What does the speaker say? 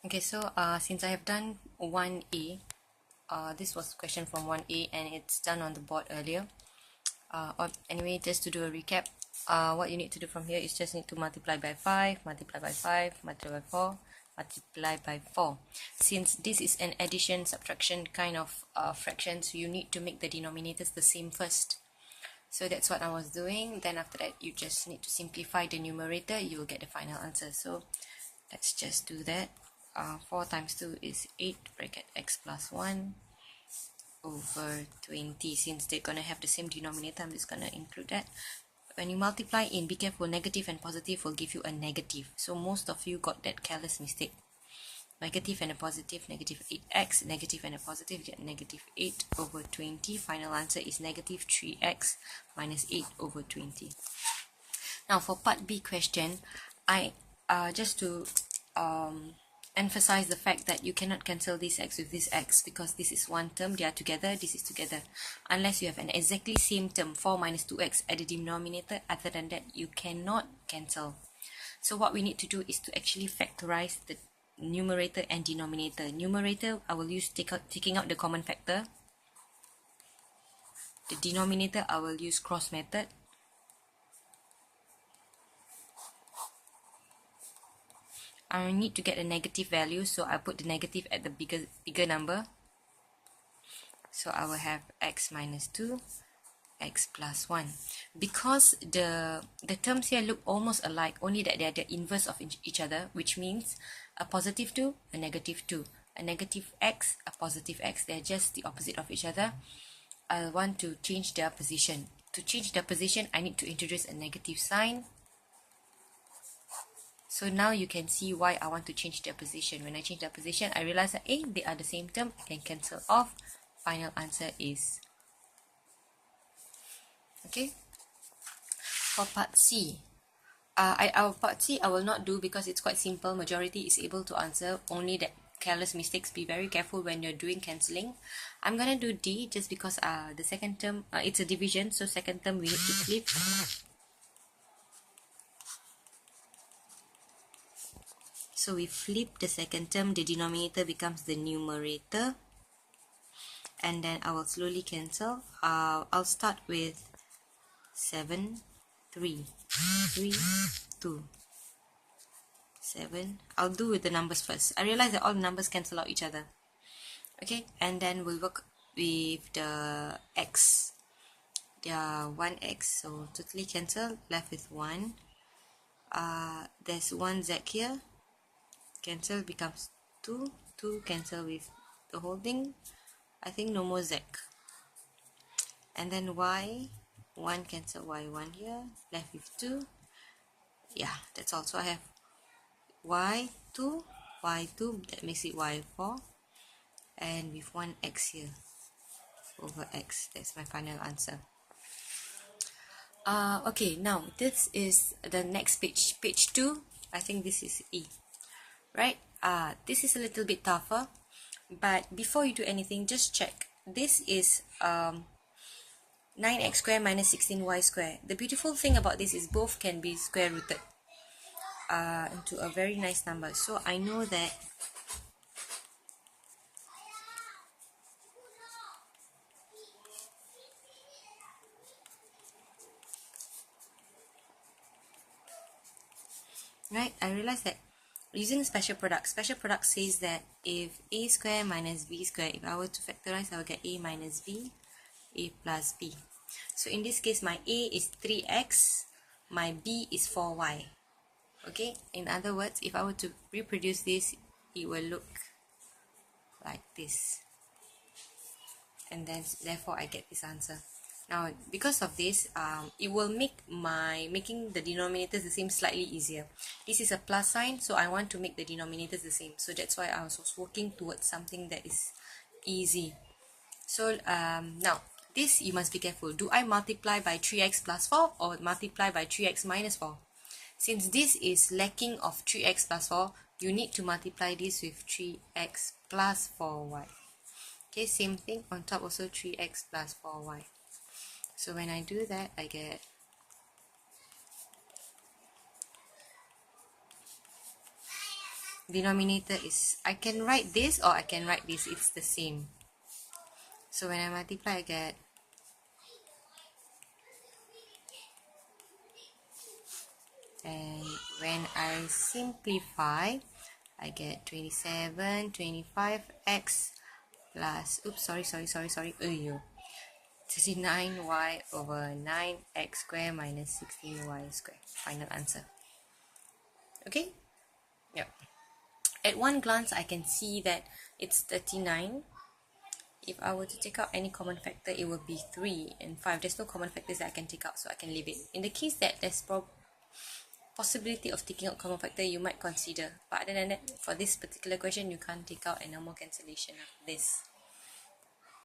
Okay, so since I have done 1A, this was a question from 1A and it's done on the board earlier. Anyway, just to do a recap, what you need to do from here is just need to multiply by 5, multiply by 5, multiply by 4, multiply by 4. Since this is an addition, subtraction kind of fraction, so you need to make the denominators the same first. So that's what I was doing. Then after that, you just need to simplify the numerator, you will get the final answer. So let's just do that. 4 times 2 is 8 bracket x plus 1 over 20. Since they're going to have the same denominator, I'm just going to include that. When you multiply in, be careful, negative and positive will give you a negative. So most of you got that careless mistake. Negative and a positive, negative 8x, negative and a positive, get negative 8 over 20. Final answer is negative 3x minus 8 over 20. Now for part B question, I just to emphasize the fact that you cannot cancel this x with this x because this is one term, they are together, this is together. Unless you have an exactly same term, 4 minus 2x at the denominator, other than that, you cannot cancel. So what we need to do is to actually factorize the numerator and denominator. Numerator, I will use taking out the common factor. The denominator, I will use cross method. I need to get a negative value, so I put the negative at the bigger number. So I will have x minus 2, x plus 1. Because the terms here look almost alike, only that they are the inverse of each other, which means a positive 2, a negative 2. A negative x, a positive x, they're just the opposite of each other. I want to change their position. To change their position, I need to introduce a negative sign. So now you can see why I want to change their position. When I change their position, I realize that they are the same term. I can cancel off. Final answer is okay. For part C, part C I will not do because it's quite simple. Majority is able to answer. Only that careless mistakes. Be very careful when you're doing cancelling. I'm gonna do D just because the second term it's a division, so second term we need to flip. So we flip the second term, the denominator becomes the numerator, and then I will slowly cancel. I'll start with 7, 3, 3, 2, 7. I'll do with the numbers first. I realize that all the numbers cancel out each other. Okay, and then we'll work with the x. There are 1x, so totally cancel, left with 1. There's 1 z here, cancel becomes 2, 2 cancel with the whole thing. I think no more z. And then y, 1 cancel y1 here, left with 2. Yeah, that's all. So I have y2, y2, that makes it y4, and with 1x here over x. That's my final answer. Okay, now this is the next page, page 2. I think this is E, right? This is a little bit tougher, but before you do anything, just check. This is 9x squared minus 16y squared. The beautiful thing about this is both can be square rooted into a very nice number. So I know that right, I realize that using special product says that if a square minus b square, if I were to factorize, I will get a minus b, a plus b. So in this case, my a is 3x, my b is 4y. Okay, in other words, if I were to reproduce this, it will look like this, and then therefore I get this answer. Now because of this, it will make making the denominators the same slightly easier. This is a plus sign, so I want to make the denominators the same, so that's why I was working towards something that is easy. So now this you must be careful. Do I multiply by 3x plus 4 or multiply by 3x minus 4? Since this is lacking of 3x plus 4, you need to multiply this with 3x plus 4y. Okay, same thing on top, also 3x plus 4y. So when I do that, I get denominator is, I can write this or I can write this, it's the same. So when I multiply, I get and when I simplify, I get 27 25x plus, oops, sorry, 39y over 9x square minus 16y square. Final answer. Okay, yep. At one glance, I can see that it's 39. If I were to take out any common factor, it would be 3 and 5. There's no common factors that I can take out, so I can leave it. In the case that there's possibility of taking out common factor, you might consider. But other than that, for this particular question, you can't take out a normal cancellation of this.